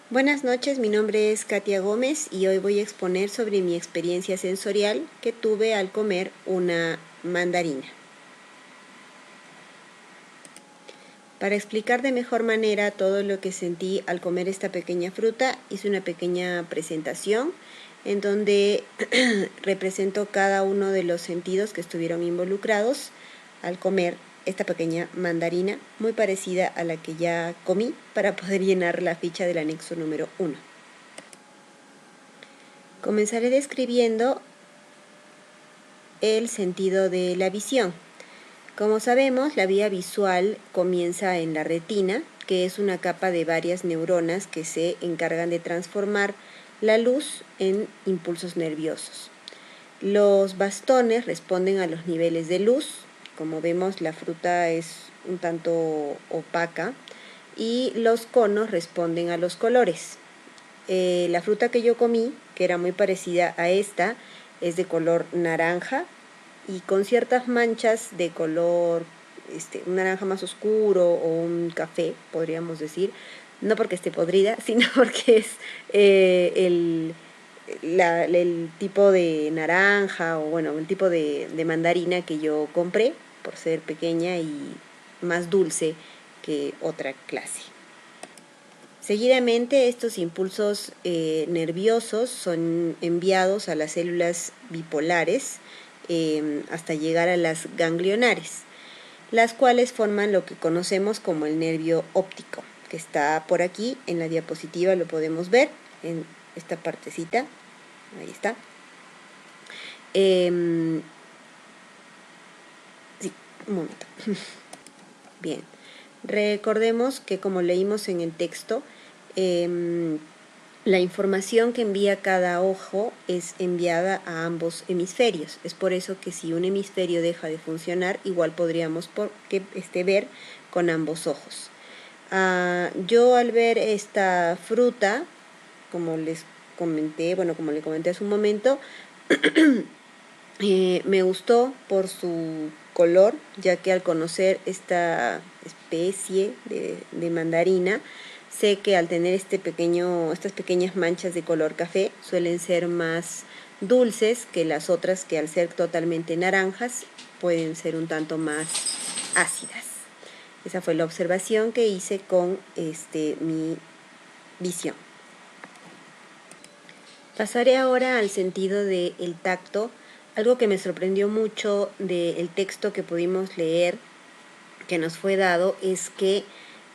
Buenas noches, mi nombre es Katia Gómez y hoy voy a exponer sobre mi experiencia sensorial que tuve al comer una mandarina. Para explicar de mejor manera todo lo que sentí al comer esta pequeña fruta, hice una pequeña presentación en donde represento cada uno de los sentidos que estuvieron involucrados al comer esta pequeña mandarina, muy parecida a la que ya comí para poder llenar la ficha del anexo número 1. Comenzaré describiendo el sentido de la visión. Como sabemos, la vía visual comienza en la retina, que es una capa de varias neuronas que se encargan de transformar la luz en impulsos nerviosos. Los bastones responden a los niveles de luz. Como vemos, la fruta es un tanto opaca y los conos responden a los colores. La fruta que yo comí, que era muy parecida a esta, es de color naranja y con ciertas manchas de color un naranja más oscuro o un café, podríamos decir, no porque esté podrida, sino porque es el tipo de naranja o bueno, el tipo de mandarina que yo compré por ser pequeña y más dulce que otra clase. Seguidamente, estos impulsos nerviosos son enviados a las células bipolares hasta llegar a las ganglionares, las cuales forman lo que conocemos como el nervio óptico, que está por aquí en la diapositiva, lo podemos ver en esta partecita, ahí está. Sí, un momento. Bien, recordemos que como leímos en el texto, la información que envía cada ojo es enviada a ambos hemisferios. Es por eso que si un hemisferio deja de funcionar, igual podríamos ver con ambos ojos. Yo al ver esta fruta, como les comenté, como le comenté hace un momento, me gustó por su color, ya que al conocer esta especie de mandarina, sé que al tener estas pequeñas manchas de color café suelen ser más dulces que las otras que al ser totalmente naranjas pueden ser un tanto más ácidas. Esa fue la observación que hice con mi visión. Pasaré ahora al sentido del tacto. Algo que me sorprendió mucho del texto que pudimos leer, que nos fue dado, es que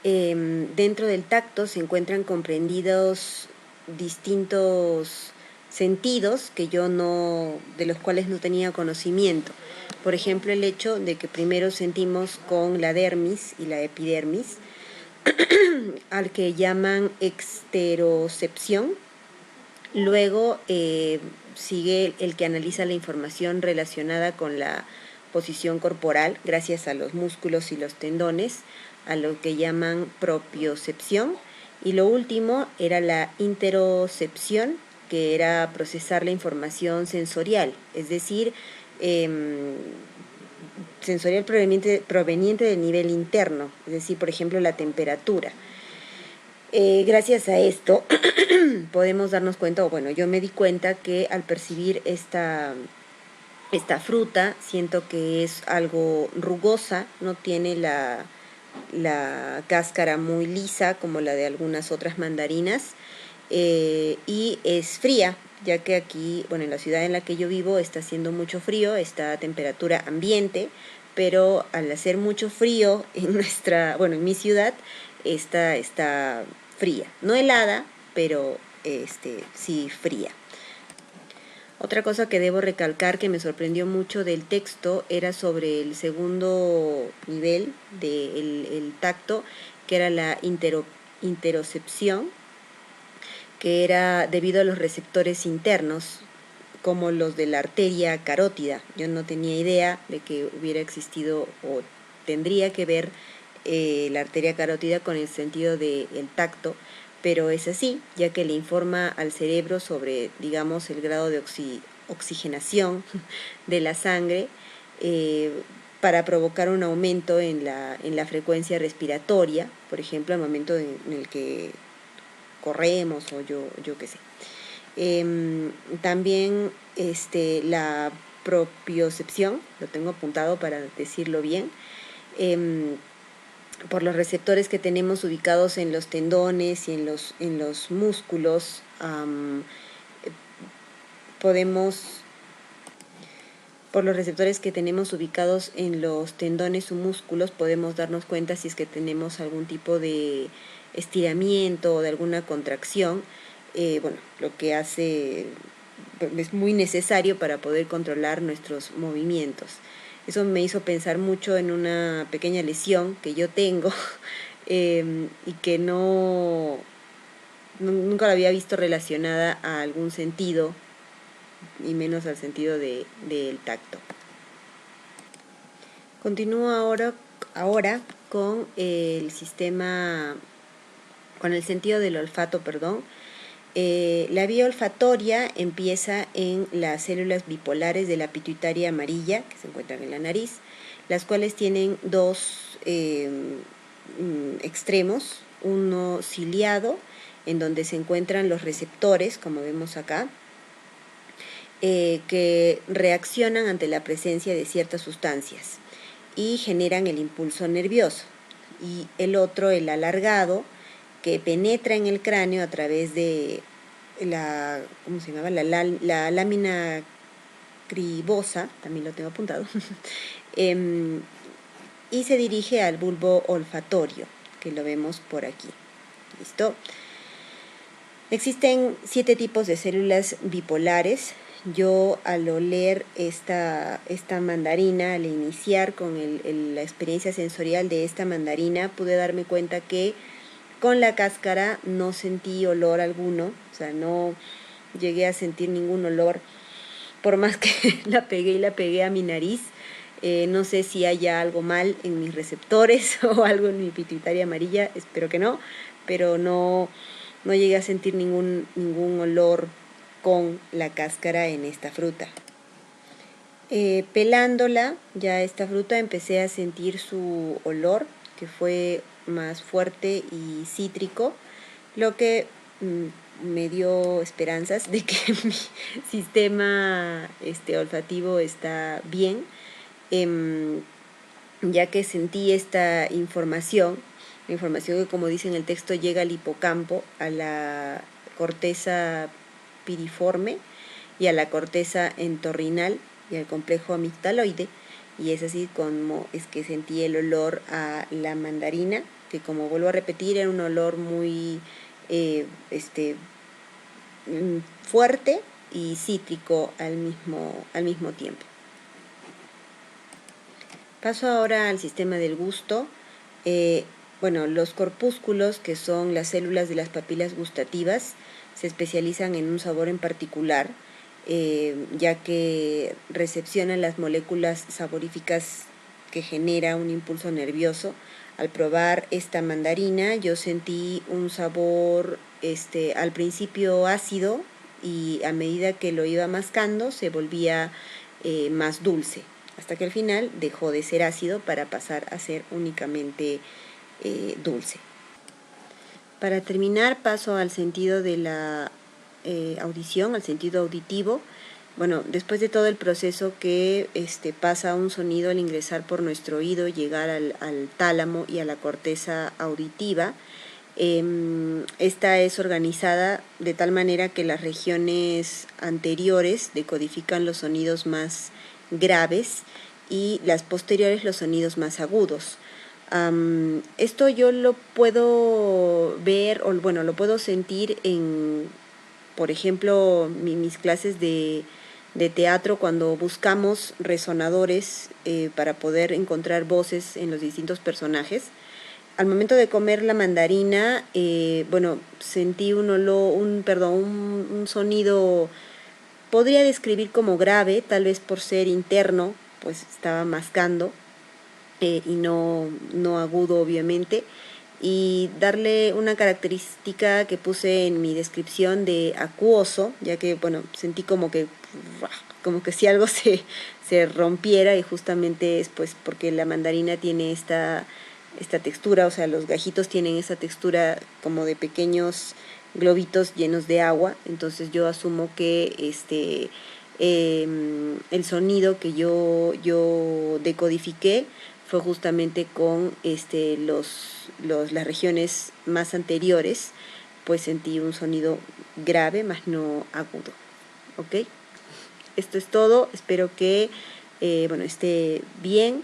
dentro del tacto se encuentran comprendidos distintos sentidos de los cuales no tenía conocimiento. Por ejemplo, el hecho de que primero sentimos con la dermis y la epidermis, al que llaman exterocepción. Luego sigue el que analiza la información relacionada con la posición corporal gracias a los músculos y los tendones, a lo que llaman propiocepción. Y lo último era la interocepción, que era procesar la información sensorial, es decir, sensorial proveniente del nivel interno, es decir, por ejemplo, la temperatura. Gracias a esto podemos darnos cuenta, yo me di cuenta que al percibir esta fruta siento que es algo rugosa, no tiene la cáscara muy lisa como la de algunas otras mandarinas, y es fría, ya que aquí, en la ciudad en la que yo vivo está haciendo mucho frío, está a temperatura ambiente, pero al hacer mucho frío en mi ciudad, esta está fría, no helada, pero sí fría. Otra cosa que debo recalcar que me sorprendió mucho del texto era sobre el segundo nivel del tacto, que era la interocepción, que era debido a los receptores internos, como los de la arteria carótida. Yo no tenía idea de que hubiera existido o tendría que ver la arteria carótida con el sentido del tacto, pero es así, ya que le informa al cerebro sobre, digamos, el grado de oxigenación de la sangre para provocar un aumento en la frecuencia respiratoria, por ejemplo, al momento en el que corremos o yo qué sé. También la propiocepción, lo tengo apuntado para decirlo bien, por los receptores que tenemos ubicados en los tendones y en los músculos, por los receptores que tenemos ubicados en los tendones o músculos, podemos darnos cuenta si es que tenemos algún tipo de estiramiento o de alguna contracción. Bueno, lo que hace es muy necesario para poder controlar nuestros movimientos. Eso me hizo pensar mucho en una pequeña lesión que yo tengo y que nunca la había visto relacionada a algún sentido y menos al sentido del tacto. Continúo ahora con el sentido del olfato, perdón. La vía olfatoria empieza en las células bipolares de la pituitaria amarilla, que se encuentran en la nariz, las cuales tienen dos extremos, uno ciliado, en donde se encuentran los receptores, como vemos acá, que reaccionan ante la presencia de ciertas sustancias y generan el impulso nervioso. Y el otro, el alargado, que penetra en el cráneo a través de la lámina cribosa, también lo tengo apuntado, y se dirige al bulbo olfatorio, que lo vemos por aquí. ¿Listo? Existen 7 tipos de células bipolares. Yo al oler esta mandarina, al iniciar con la experiencia sensorial de esta mandarina, pude darme cuenta que con la cáscara no sentí olor alguno, o sea, no llegué a sentir ningún olor, por más que la pegué a mi nariz. No sé si haya algo mal en mis receptores o algo en mi pituitaria amarilla, espero que no, pero no llegué a sentir ningún olor con la cáscara en esta fruta. Pelándola, ya esta fruta, empecé a sentir su olor, que fue más fuerte y cítrico, lo que me dio esperanzas de que mi sistema olfativo está bien, ya que sentí esta información, la información que, como dice en el texto, llega al hipocampo, a la corteza piriforme y a la corteza entorrinal y al complejo amigdaloide, y es así como es que sentí el olor a la mandarina, que, como vuelvo a repetir, era un olor muy fuerte y cítrico al mismo tiempo. Paso ahora al sistema del gusto. Los corpúsculos, que son las células de las papilas gustativas, se especializan en un sabor en particular, ya que recepcionan las moléculas saboríficas que genera un impulso nervioso. Al probar esta mandarina, yo sentí un sabor al principio ácido, y a medida que lo iba mascando se volvía más dulce, hasta que al final dejó de ser ácido para pasar a ser únicamente dulce. Para terminar, paso al sentido de la audición, al sentido auditivo. Bueno, después de todo el proceso que pasa un sonido al ingresar por nuestro oído, llegar al tálamo y a la corteza auditiva, esta es organizada de tal manera que las regiones anteriores decodifican los sonidos más graves y las posteriores los sonidos más agudos. Esto yo lo puedo ver, o bueno, lo puedo sentir en, por ejemplo, mis clases de teatro, cuando buscamos resonadores para poder encontrar voces en los distintos personajes. Al momento de comer la mandarina, sentí un sonido, podría describir como grave, tal vez por ser interno, pues estaba mascando, y no agudo, obviamente, y darle una característica que puse en mi descripción de acuoso, ya que sentí como que si algo se rompiera, y justamente es pues porque la mandarina tiene esta textura, o sea, los gajitos tienen esa textura como de pequeños globitos llenos de agua. Entonces yo asumo que el sonido que yo decodifiqué fue justamente con las regiones más anteriores, pues sentí un sonido grave, más no agudo. ¿Ok? Esto es todo, espero que esté bien.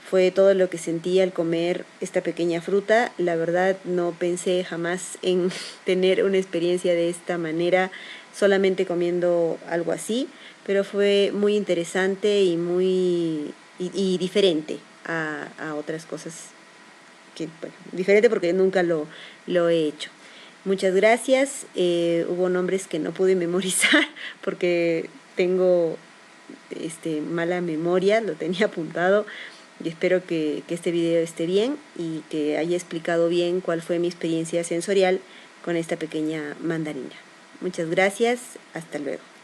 Fue todo lo que sentí al comer esta pequeña fruta. La verdad no pensé jamás en tener una experiencia de esta manera, solamente comiendo algo así, pero fue muy interesante y y diferente a otras cosas que, bueno, diferente porque nunca lo he hecho. Muchas gracias. Hubo nombres que no pude memorizar porque tengo mala memoria, lo tenía apuntado, y espero que este video esté bien y que haya explicado bien cuál fue mi experiencia sensorial con esta pequeña mandarina. Muchas gracias, hasta luego.